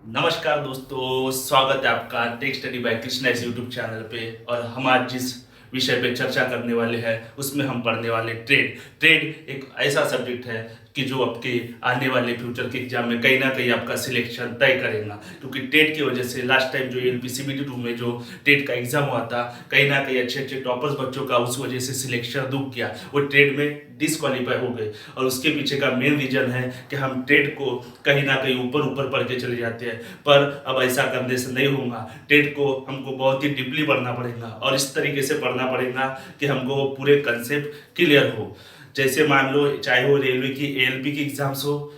नमस्कार दोस्तों, स्वागत है आपका टेक स्टडी बाय कृष्णा इस यूट्यूब चैनल पे। और हम आज जिस विषय पे चर्चा करने वाले हैं उसमें हम पढ़ने वाले ट्रेड एक ऐसा सब्जेक्ट है कि जो आपके आने वाले फ्यूचर के एग्जाम में कहीं ना कहीं आपका सिलेक्शन तय करेगा। क्योंकि टेट की वजह से लास्ट टाइम जो एल पी CBT 2 में जो टेट का एग्जाम हुआ था, कहीं ना कहीं अच्छे अच्छे टॉपर्स बच्चों का उस वजह से सिलेक्शन रुक गया, वो ट्रेड में डिसक्वालीफाई हो गए। और उसके पीछे का मेन रीजन है कि हम ट्रेड को कहीं ना कहीं ऊपर ऊपर पढ़ के चले जाते हैं, पर अब ऐसा करने से नहीं होगा। टेट को हमको बहुत ही डीपली पढ़ना पड़ेगा और इस तरीके से पढ़ना पड़ेगा कि हमको वो पूरे कंसेप्ट क्लियर हो। जैसे मान लो, चाहे वो रेलवे की ALP की एग्जाम्स हो,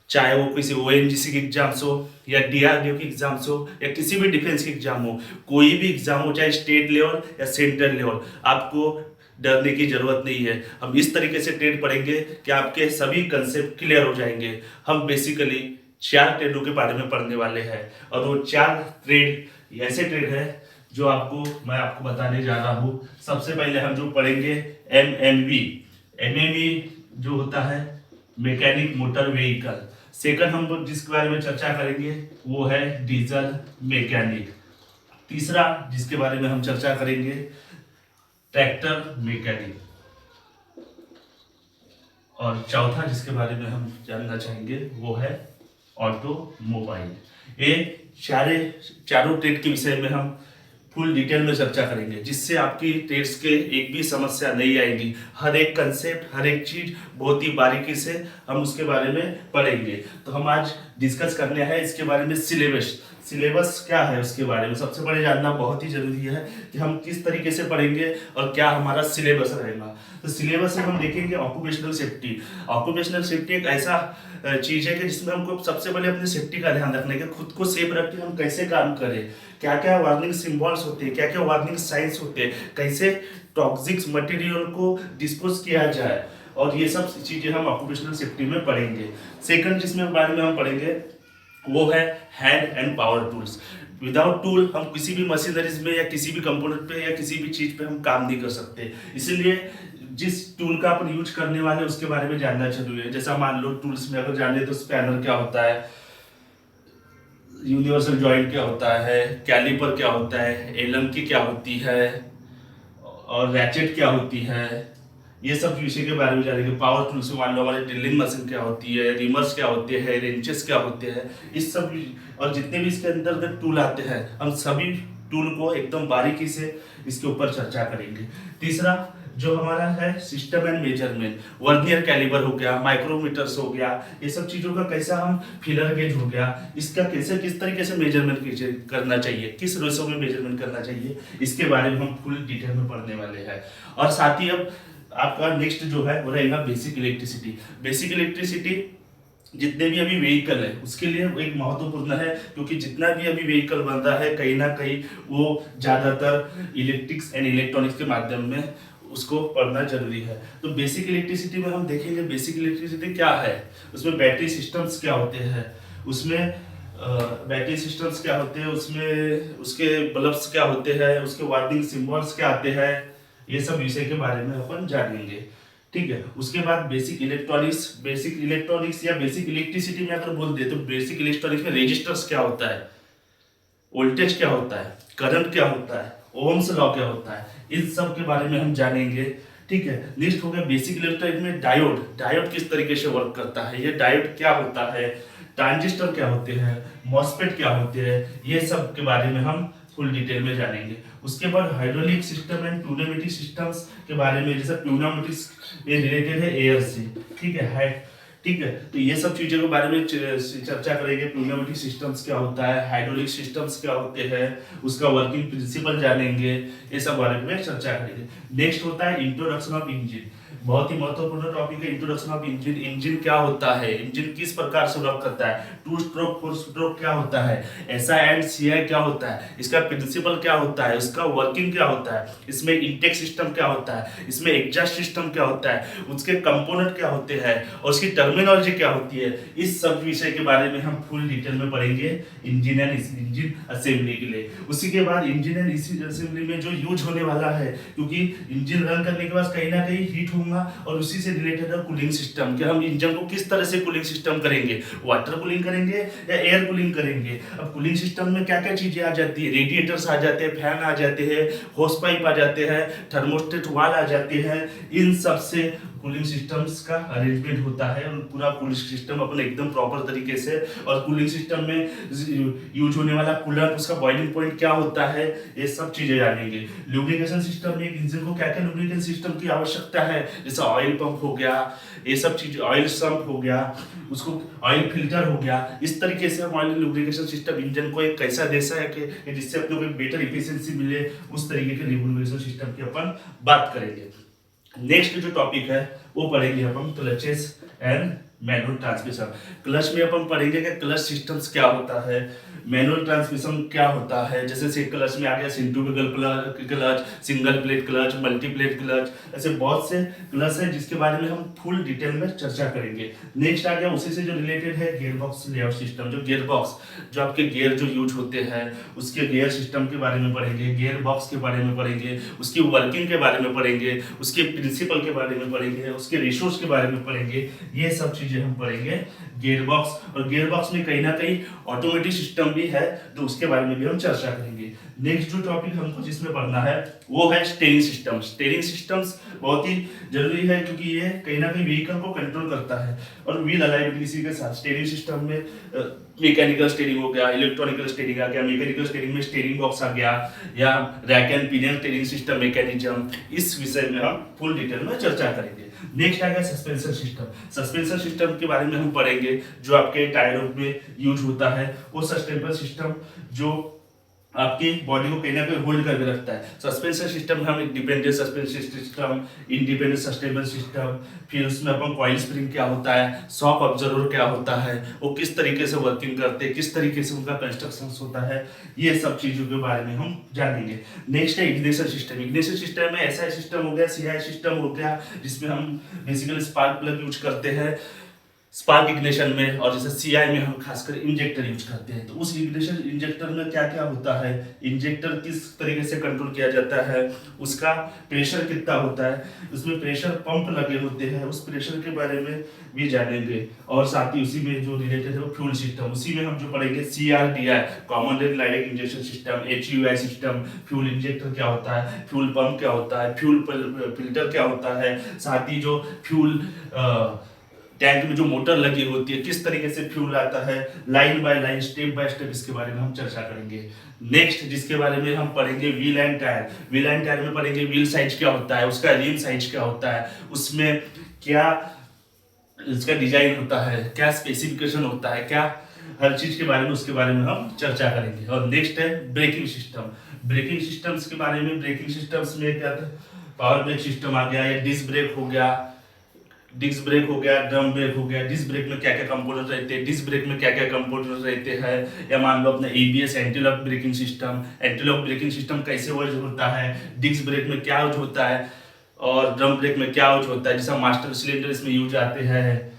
चाहे वो किसी ONGC की एग्जाम्स हो, या DRDO की एग्जाम्स हो, या किसी भी डिफेंस की एग्जाम हो, कोई भी एग्जाम हो, चाहे स्टेट लेवल या सेंट्रल लेवल, आपको डरने की जरूरत नहीं है। हम इस तरीके से ट्रेड पढ़ेंगे कि आपके सभी कंसेप्ट क्लियर हो जाएंगे। हम बेसिकली 4 ट्रेडों के बारे में पढ़ने वाले हैं, और वो 4 ट्रेड ऐसे ट्रेड है जो मैं आपको बताने जा रहा हूँ। सबसे पहले हम जो पढ़ेंगे MMV जो होता है मैकेनिक मोटर व्हीकल। सेकंड हम जिसके बारे में चर्चा करेंगे वो है डीजल मैकेनिक। तीसरा जिसके बारे में हम चर्चा करेंगे ट्रैक्टर मैकेनिक। और चौथा जिसके बारे में हम जानना चाहेंगे वो है ऑटोमोबाइल। ये चारों ट्रेड के विषय में हम फुल डिटेल में चर्चा करेंगे, जिससे आपकी ट्रेड्स के एक भी समस्या नहीं आएगी। हर एक कंसेप्ट, हर एक चीज बहुत ही बारीकी से हम उसके बारे में पढ़ेंगे। तो हम आज डिस्कस करने हैं इसके बारे में सिलेबस क्या है उसके बारे में सबसे पहले जानना बहुत ही जरूरी है कि हम किस तरीके से पढ़ेंगे और क्या हमारा सिलेबस रहेगा। तो सिलेबस में हम देखेंगे ऑक्यूपेशनल सेफ्टी। ऑक्यूपेशनल सेफ्टी एक ऐसा चीज है कि जिसमें हमको सबसे पहले अपनी सेफ्टी का ध्यान रखने के, खुद को सेफ रख के हम कैसे काम करें, क्या क्या वार्निंग सिंबल्स होते हैं, क्या क्या वार्निंग साइंस होते हैं, कैसे टॉक्सिक मटेरियल को डिस्पोज किया जाए, और ये सब चीजें हम ऑक्यूपेशनल सेफ्टी में पढ़ेंगे। सेकंड जिसमें बारे में हम पढ़ेंगे वो है hand and power tools. Without tool हम किसी भी मशीनरीज में या किसी भी कंपोनेंट पे या किसी भी चीज पे हम काम नहीं कर सकते। इसीलिए जिस टूल का अपन यूज करने वाले हैं उसके बारे में जानना जरूरी है। जैसा मान लो टूल्स में अगर जाने तो स्पैनर क्या होता है, यूनिवर्सल जॉइंट क्या होता है, कैलिपर क्या होता है, एलम की क्या होती है, और रैचेट क्या होती है, ये सब विषय के बारे में जानेंगे। पावर टूल्स में मान लो हमारी ड्रिलिंग मशीन क्या होती है, रिमर्स क्या होते हैं, रेंचेस क्या होते हैं, इस सब और जितने भी इसके अंदर टूल आते हैं हम सभी टूल को एकदम बारीकी से इसके ऊपर चर्चा करेंगे। तीसरा जो हमारा है system and measurement, vernier calibre हो गया, माइक्रोमीटर्स हो गया, ये सब चीजों का कैसा हम फिलर गेज हो गया, इसका कैसे किस तरीके से मेजरमेंट करना चाहिए, किस रेशो में मेजरमेंट करना चाहिए, इसके बारे में हम फुल डिटेल में पढ़ने वाले हैं। और साथ ही अब आपका नेक्स्ट जो है वो रहेगा बेसिक इलेक्ट्रिसिटी। बेसिक इलेक्ट्रिसिटी जितने भी अभी व्हीकल है उसके लिए एक महत्वपूर्ण है, क्योंकि जितना भी अभी व्हीकल बन रहा है कहीं ना कहीं वो ज्यादातर इलेक्ट्रिक्स एंड इलेक्ट्रॉनिक्स के माध्यम में उसको पढ़ना जरूरी है। तो बेसिक इलेक्ट्रिसिटी में हम देखेंगे बेसिक इलेक्ट्रिसिटी क्या है, उसमें बैटरी सिस्टम्स क्या होते हैं, उसमें बैटरी सिस्टम्स क्या होते हैं, उसमें उसके बल्ब्स क्या होते हैं, उसके वार्निंग सिंबल्स क्या आते हैं, ये सब विषय के बारे में अपन जानेंगे। ठीक है, उसके बाद बेसिक इलेक्ट्रॉनिक्स या बेसिक इलेक्ट्रिसिटी में अगर बोल दे तो बेसिक इलेक्ट्रॉनिक्स में रेजिस्टर्स क्या होता है, वोल्टेज क्या होता है, करंट क्या होता है, ओम्स लॉ क्या होता है, इन सब के बारे में हम जानेंगे। ठीक है, नेक्स्ट हो गया बेसिक इलेक्ट्रॉनिक्स में डायोड किस तरीके से वर्क करता है, ये डायोड क्या होता है, ट्रांजिस्टर क्या होते हैं, मॉसफेट क्या होते हैं, ये सब के बारे में हम फुल डिटेल में जानेंगे। उसके बाद हाइड्रोलिक सिस्टम एंड प्यूनामेटिक सिस्टम्स के बारे में, जैसे प्यूनामेटिक्स ये रिलेटेड है एयर से। ठीक है, तो ये सब चीजों के बारे में चर्चा करेंगे। प्यूनामेटिक सिस्टम्स क्या होता है, हाइड्रोलिक सिस्टम्स क्या होते हैं, उसका वर्किंग प्रिंसिपल जानेंगे, ये सब बारे में चर्चा करेंगे। नेक्स्ट होता है इंट्रोडक्शन ऑफ इंजन। बहुत ही महत्वपूर्ण टॉपिक है इंट्रोडक्शन ऑफ इंजन। इंजन क्या होता है, इंजन किस प्रकार से वर्क करता है, 2 स्ट्रोक 4 स्ट्रोक क्या होता है, SI एंड CI क्या होता है, इसका प्रिंसिपल क्या होता है, उसका वर्किंग क्या होता है, इसमें इंटेक सिस्टम क्या होता है, इसमें एग्जॉस्ट सिस्टम क्या होता है, उसके कंपोनेंट क्या होते हैं और उसकी टर्मिनोलॉजी क्या होती है, इस सब विषय के बारे में हम फुल डिटेल में पढ़ेंगे इंजन असेंबली के लिए। उसी के बाद इंजन एंड असेंबली में जो यूज होने वाला है, क्योंकि इंजन रन करने के बाद कहीं ना कहीं हीट होगा पढ़ूंगा और उसी से रिलेटेड है कूलिंग सिस्टम, कि हम इंजन को किस तरह से कूलिंग सिस्टम करेंगे, वाटर कूलिंग करेंगे या एयर कूलिंग करेंगे। अब कूलिंग सिस्टम में क्या क्या चीजें आ जाती है, रेडिएटर्स आ जाते हैं, फैन आ जाते हैं, होस पाइप आ जाते हैं, थर्मोस्टेट वाल आ जाते हैं, इन सब से कूलिंग सिस्टम्स का अरेंजमेंट होता है और पूरा कूलिंग सिस्टम अपन एकदम प्रॉपर तरीके से, और कूलिंग सिस्टम में यूज होने वाला कूलर, उसका बॉइलिंग पॉइंट क्या होता है, ये सब चीजें जानेंगे। लुब्रिकेशन सिस्टम में एक इंजन को क्या क्या लुब्रिकेशन सिस्टम की आवश्यकता है, जैसे ऑयल पंप हो गया, ये सब चीज, ऑयल सम्प हो गया, उसको ऑयल फिल्टर हो गया, इस तरीके से हम ऑयल लुब्रिकेशन सिस्टम इंजन को एक कैसा देसा है कि जिससे अपने को एक बेटर इफिशिएंसी मिले, उस तरीके के लुब्रिकेशन सिस्टम की अपन बात करेंगे। नेक्स्ट जो टॉपिक है वो पढ़ेंगे अपन clutches and manual transmission. Clutch में अपन पढ़ेंगे कि क्लच सिस्टम्स क्या होता है, मैनुअल ट्रांसमिशन क्या होता है, जैसे से क्लच में आ गया centrifugal clutch, single plate clutch, multi plate clutch, ऐसे बहुत से क्लच है जिसके बारे में हम फुल डिटेल में चर्चा करेंगे। नेक्स्ट आ गया उसी से जो रिलेटेड है गियर बॉक्स लेआउट सिस्टम, जो गियर बॉक्स, जो आपके गियर जो यूज होते हैं उसके गियर सिस्टम के बारे में पढ़ेंगे, गियर बॉक्स के बारे में पढ़ेंगे, उसकी वर्किंग के बारे में पढ़ेंगे, उसके प्रिंसिपल के बारे में पढ़ेंगे, उसके रेशोस के बारे में पढ़ेंगे, ये सब चीजें हम पढ़ेंगे गियर बॉक्स। और गियर बॉक्स में कहीं ना कहीं ऑटोमेटिक सिस्टम भी है, तो उसके बारे में भी हम चर्चा करेंगे। नेक्स्ट जो टॉपिक हमको जिसमें पढ़ना है वो है स्टीयरिंग सिस्टम। स्टीयरिंग सिस्टम्स बहुत ही जरूरी है क्योंकि ये कहीं ना कहीं व्हीकल को कंट्रोल करता है और व्हील अलाइबिलिटी के साथ। स्टीयरिंग सिस्टम में मैकेनिकल स्टीयरिंग हो गया, इलेक्ट्रॉनिकल स्टीयरिंग आ गया, मैकेनिकल स्टीयरिंग में स्टीयरिंग बॉक्स आ गया, या rack and pinion steering system mechanism, इस विषय में हम फुल डिटेल में चर्चा करेंगे। नेक्स्ट आ गया सस्पेंशन सिस्टम। सस्पेंशन सिस्टम के बारे में हम पढ़ेंगे, जो आपके टायरों में यूज होता है, वो सस्टेनेबल सिस्टम जो आपकी बॉडी को कहीं ना कहीं होल्ड करके रखता है। सस्पेंशन सिस्टम में हम एक dependent suspension system, independent sustainable system, फिर उसमें अपन कॉइल स्प्रिंग क्या होता है, शॉक ऑब्जर्वर क्या होता है, वो किस तरीके से वर्किंग करते हैं, किस तरीके से उनका कंस्ट्रक्शन होता है, ये सब चीजों के बारे में हम जानेंगे। नेक्स्ट है इग्निशन सिस्टम। इग्निशन सिस्टम में ऐसा सिस्टम हो गया, सीआई सिस्टम हो गया, जिसमें हम बेसिकली स्पार्क प्लग यूज करते हैं स्पार्क इग्निशन में, और जैसे सीआई में हम खासकर इंजेक्टर यूज करते हैं। तो उस इग्निशन इंजेक्टर में क्या क्या होता है, इंजेक्टर किस तरीके से कंट्रोल किया जाता है, उसका प्रेशर कितना होता है, उसमें प्रेशर पंप लगे होते हैं, उस प्रेशर के बारे में भी जानेंगे। और साथ ही उसी में जो रिलेटेड है वो फ्यूल सिस्टम, उसी में हम जो पढ़ेंगे CRDI, common direct injection system, HUI system, fuel injector क्या होता है, फ्यूल पंप क्या होता है, फ्यूल फिल्टर क्या होता है, साथ ही जो फ्यूल टैंक में जो मोटर लगी होती है किस तरीके से फ्यूल आता है, line by line step by step इसके बारे में हम चर्चा करेंगे। नेक्स्ट जिसके बारे में हम पढ़ेंगे wheel and tyre. Wheel and tyre में पढ़ेंगे व्हील साइज क्या होता है, उसका रिम साइज क्या होता है, उसमें क्या इसका डिजाइन होता है, क्या स्पेसिफिकेशन होता है, क्या हर चीज के बारे में, उसके बारे में हम चर्चा करेंगे। और नेक्स्ट है ब्रेकिंग सिस्टम। ब्रेकिंग सिस्टम्स के बारे में, ब्रेकिंग सिस्टम्स में क्या था, पावर ब्रेक सिस्टम आ गया, या डिस्क ब्रेक हो गया, डिस्क ब्रेक हो गया, ड्रम ब्रेक हो गया, डिस्क ब्रेक में क्या क्या कंपोनेंट रहते हैं, डिस्क ब्रेक में क्या क्या कंपोनेंट रहते हैं, या मान लो अपना ABS anti lock braking system, anti lock braking system कैसे वर्क होता है, डिस्क ब्रेक में क्या यूज होता है, और ड्रम ब्रेक में क्या यूज होता है, जैसा मास्टर सिलेंडर इसमें यूज आते हैं,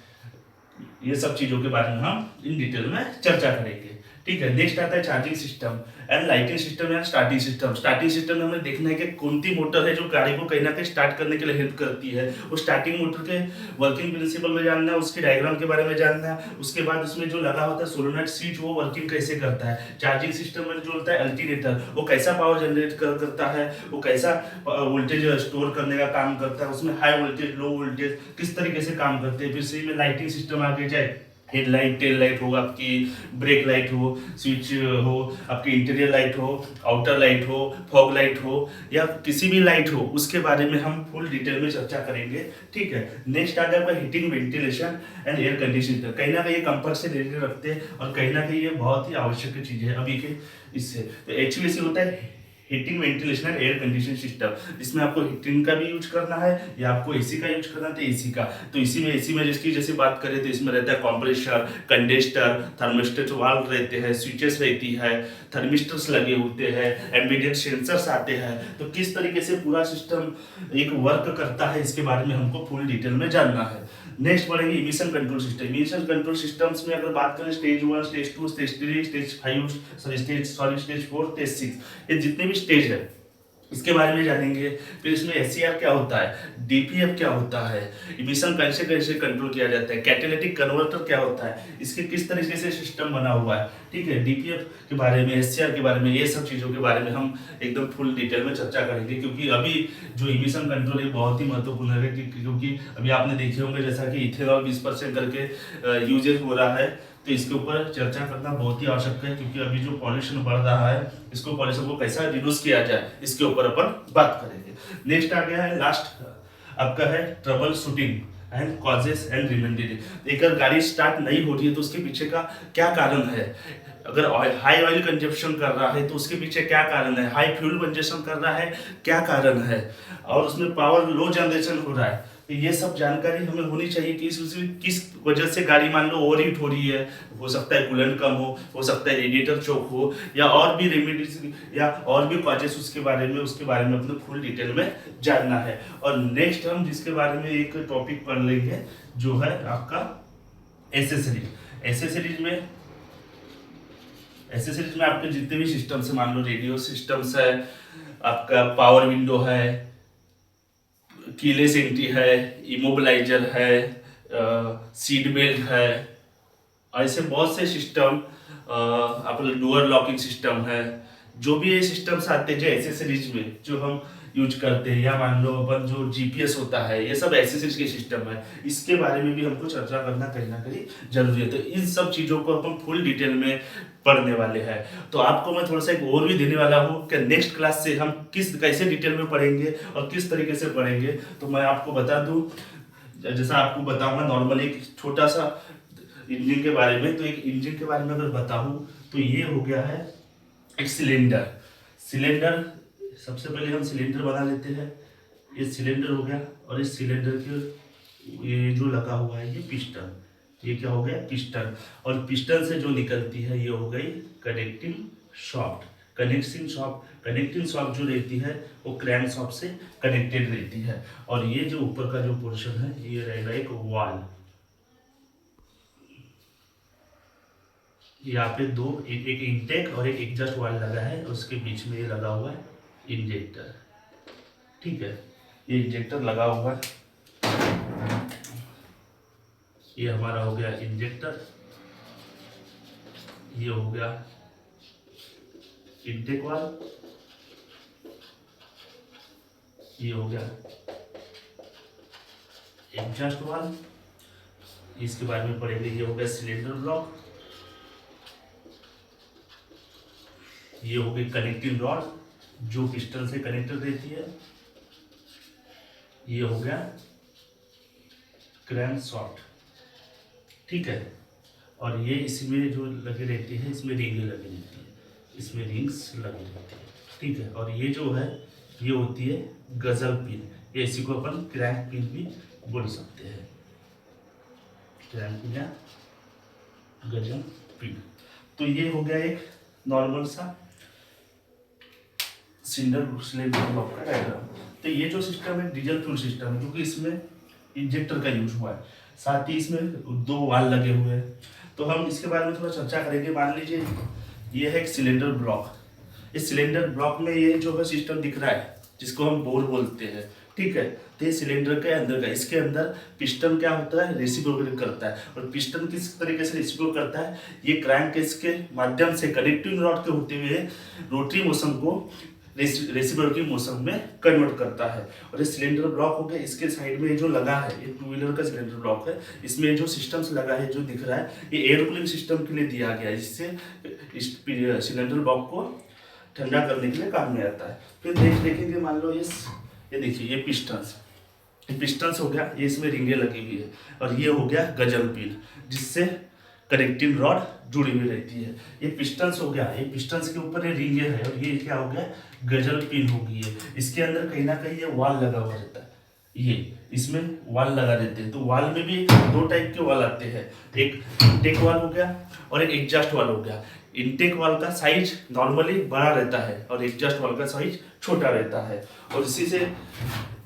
ये सब चीजों के बारे में हम इन डिटेल में चर्चा करेंगे। ठीक है। नेक्स्ट आता है charging system and lighting system या स्टार्टिंग सिस्टम। स्टार्टिंग सिस्टम में हमें देखना है कि कौन सी मोटर है जो गाड़ी को कहीं ना कहीं स्टार्ट करने के लिए हेल्प करती है, वो स्टार्टिंग मोटर के वर्किंग प्रिंसिपल में जानना है, उसके डायग्राम के बारे में जानना है, उसके बाद उसमें जो लगा होता है सोलोनॉइड स्विच वो वर्किंग कैसे करता है। चार्जिंग सिस्टम में जो होता है अल्टरनेटर, वो कैसा पावर जनरेट करता है, वो कैसा वोल्टेज स्टोर करने का काम करता है, उसमें हाई वोल्टेज लो वोल्टेज किस तरीके से काम करते हैं। फिर सही में लाइटिंग सिस्टम आगे जाए, हेडलाइट, टेल लाइट हो, आपकी ब्रेक लाइट हो, स्विच हो, आपकी इंटीरियर लाइट हो, आउटर लाइट हो, फॉग लाइट हो, या किसी भी लाइट हो, उसके बारे में हम फुल डिटेल में चर्चा करेंगे। ठीक है। नेक्स्ट आ गया आपका heating, ventilation and air conditioner. कहीं ना कहीं ये कंफर्ट से रिलेटेड रखते हैं और कहीं ना कहीं ये बहुत ही आवश्यक चीज है अभी के इससे। तो HVAC होता है heating, ventilation and air condition system, जिसमें आपको हीटिंग का भी यूज करना है या आपको एसी का यूज करना है तो एसी का। तो इसी में एसी में जिसकी जैसे बात करें तो इसमें रहता है कंप्रेसर, कंडेंसर, थर्मिस्टर वाल्व रहते हैं, स्विचेस रहती है, थर्मिस्टर्स लगे होते हैं, एम्बेडेड सेंसर्स आते हैं। तो किस तरीके से पूरा सिस्टम एक वर्क करता है इसके बारे में हमको फुल डिटेल में जानना है। नेक्स्ट पढ़ेंगे emission control system. Emission control systems में अगर बात करें stage 1, stage 2, stage 3, stage 5, stage 4, stage 6, ये जितने भी स्टेज है इसके बारे में जानेंगे। फिर इसमें एससीआर क्या होता है, डीपीएफ क्या होता है, इमिशन कैसे कैसे कंट्रोल किया जाता है, कैटालिटिक कन्वर्टर क्या होता है, इसके किस तरीके से सिस्टम बना हुआ है, ठीक है, डीपीएफ के बारे में, एससीआर के बारे में, ये सब चीज़ों के बारे में हम एकदम फुल डिटेल में चर्चा करेंगे। क्योंकि अभी जो इमिशन कंट्रोल है बहुत ही महत्वपूर्ण है, क्योंकि अभी आपने देखे होंगे जैसा कि इथेनॉल 20% करके यूजेज हो रहा है, तो इसके ऊपर चर्चा करना बहुत ही आवश्यक है। क्योंकि अभी जो पॉल्यूशन बढ़ रहा है, इसको पॉल्यूशन को कैसा रिड्यूस किया जाए, इसके ऊपर अपन बात करेंगे। नेक्स्ट आ गया है लास्ट आपका है trouble shooting and causes and remedy. अगर गाड़ी स्टार्ट नहीं हो रही है तो उसके पीछे का क्या कारण है, अगर हाई ऑयल कंजप्शन कर रहा है तो उसके पीछे क्या कारण है, हाई फ्यूल कंजप्शन कर रहा है क्या कारण है, और उसमें पावर लो जनरेशन हो रहा है, तो ये सब जानकारी हमें होनी चाहिए कि किस वजह से गाड़ी मान लो ओवर हीट हो रही है। हो सकता है कूलेंट कम हो सकता है रेडिएटर चोक हो, या और भी रेमेडीज या और भी कॉजेस उसके बारे में अपने फुल डिटेल में जानना है। और नेक्स्ट हम जिसके बारे में एक टॉपिक पढ़ लेंगे जो है आपका एसेसरीज में आपके जितने भी सिस्टम्स मान लो रेडियो सिस्टम्स है, आपका पावर विंडो है, कीलेस एंट्री है, इमोबिलाइजर है, सीट बेल्ट है, ऐसे बहुत से सिस्टम, अपना डोर लॉकिंग सिस्टम है, जो भी ये सिस्टम्स आते हैं जो एसेसरीज में जो हम यूज करते हैं, या मान लो अपन जो जीपीएस होता है, ये सब एसेसरीज के सिस्टम है, इसके बारे में भी हमको चर्चा करना कहीं ना कहीं जरूरी है। तो इन सब चीज़ों को अपन फुल डिटेल में पढ़ने वाले हैं। तो आपको मैं थोड़ा सा एक और भी देने वाला हूँ कि नेक्स्ट क्लास से हम कैसे डिटेल में पढ़ेंगे और किस तरीके से पढ़ेंगे। तो मैं आपको बता दूँ, जैसा आपको बताऊंगा नॉर्मली एक छोटा सा इंजन के बारे में। तो एक इंजन के बारे में अगर बताऊं तो ये हो गया है एक सिलेंडर। सबसे पहले हम सिलेंडर बना लेते हैं। ये सिलेंडर हो गया, और इस सिलेंडर के ये जो लगा हुआ है ये पिस्टन, ये क्या हो गया पिस्टन, और पिस्टन से जो निकलती है ये हो गई कनेक्टिंग शॉफ्ट। कनेक्टिंग शॉफ्ट जो रहती है वो क्रैंक शॉफ्ट से कनेक्टेड रहती है। और ये जो ऊपर का जो पोर्शन है ये रहेगा एक वाल्व। यहाँ पे दो, एक इंटेक और एक एग्जॉस्ट वाल्व लगा है, उसके बीच में ये लगा हुआ है इंजेक्टर, ठीक है, ये इंजेक्टर लगा हुआ है। ये हमारा हो गया इंजेक्टर, ये हो गया इंटेक वाल्व, ये हो गया एग्जॉस्ट वाल्व, इसके बारे में पढ़ेंगे। ये हो गया सिलेंडर ब्लॉक, ये हो गई कनेक्टिंग रॉड जो पिस्टन से कनेक्टेड रहती है, ये हो गया क्रैंक शॉफ्ट, ठीक है, और ये इसमें जो लगे रहती है इसमें रिंगें लगी रहती है, इसमें रिंग्स लगी रहती है, ठीक है। और ये जो है ये होती है गजल पिन, ये इसी को अपन क्रैंक पिन भी बोल सकते हैं, क्रैंक पिन या गजल पिन। तो ये हो गया एक नॉर्मल सा सिलेंडर ब्लॉक का डायग्राम। तो ये जो सिस्टम है डीजल फ्यूल सिस्टम है, क्योंकि इसमें इंजेक्टर का यूज हुआ है, साथ ही इसमें दो वाल्व लगे हुए हैं। तो हम इसके बारे में थोड़ा चर्चा करेंगे। मान लीजिए ये है एक सिलेंडर ब्लॉक, इस सिलेंडर ब्लॉक में ये जो है सिस्टम दिख रहा है जिसको हम बोर बोलते हैं, ठीक है। तो ये सिलेंडर के अंदर का, इसके अंदर पिस्टन क्या होता है रेसिप्रोकेट करता है, और पिस्टन किस तरीके से रेसिप्रोकेट करता है, ये क्रैंक केस के माध्यम से कनेक्टिंग रॉड के होते हुए रोटरी मोशन को रेसिप्रोकेटिंग मोशन में कन्वर्ट करता है। और ये सिलेंडर ब्लॉक हो गया, इसके साइड में जो लगा है ये 2 व्हीलर का सिलेंडर ब्लॉक है, इसमें जो सिस्टम्स लगा है जो दिख रहा है ये एयर कूलिंग सिस्टम के लिए दिया गया है, जिससे इस सिलेंडर ब्लॉक को ठंडा करने के लिए काम में आता है। फिर देखेंगे, मान लो ये देखिए ये पिस्टन्स हो गया, ये इसमें रिंगे लगी हुई है, और ये हो गया गजल पिन जिससे कनेक्टिंग रॉड जुड़ी हुई रहती है। ये पिस्टन्स हो गया, ये पिस्टन्स के ऊपर ये रिंगे है, और ये क्या हो गया गजल पिन हो गई है। इसके अंदर कहीं ना कहीं ये वाल लगा हुआ रहता है, ये इसमें वाल लगा देते हैं। तो वाल में भी 2 टाइप के वाल आते हैं, एक इंटेक वाल हो गया और एक एग्जॉस्ट वाल हो गया। इंटेक वाल का साइज नॉर्मली बड़ा रहता है और एग्जॉस्ट वाल का साइज छोटा रहता है, और इसी से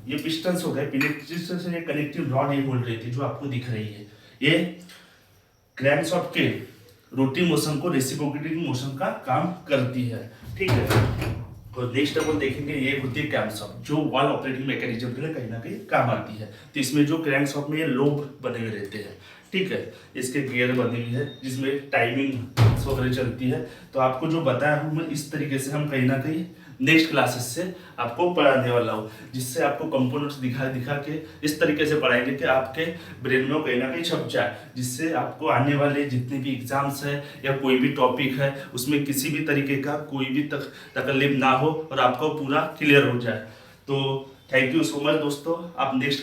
ये पिस्टन्स हो गए, पिस्टन से ये कनेक्टिंग रॉड ये होल्ड रहती है जो आपको दिख रही है, ये क्रैंकशाफ्ट के रोटरी मोशन को रेसिप्रोकेटिंग मोशन का काम करती है, ठीक है। और नेक्स्ट अपन देखेंगे ये होती है क्रैंकशाफ्ट, जो वॉल ऑपरेटिंग मैकेनिज्म के लिए कहीं ना कहीं काम आती है। तो इसमें जो क्रैंकशाफ्ट में ये लोब बने हुए रहते हैं, ठीक है, इसके गियर बनी हुई है जिसमें टाइमिंग वगैरह चलती है। तो आपको जो बताया हूँ मैं इस तरीके से हम कहीं ना कहीं नेक्स्ट क्लासेस से आपको पढ़ाने वाला हूँ, जिससे आपको कंपोनेंट्स दिखा दिखा के इस तरीके से पढ़ाएंगे कि आपके ब्रेन में वो कहीं ना कहीं छप जाए, जिससे आपको आने वाले जितने भी एग्जाम्स है या कोई भी टॉपिक है उसमें किसी भी तरीके का कोई भी तकलीफ ना हो और आपको पूरा क्लियर हो जाए। तो थैंक यू सो मच दोस्तों। आप नेक्स्ट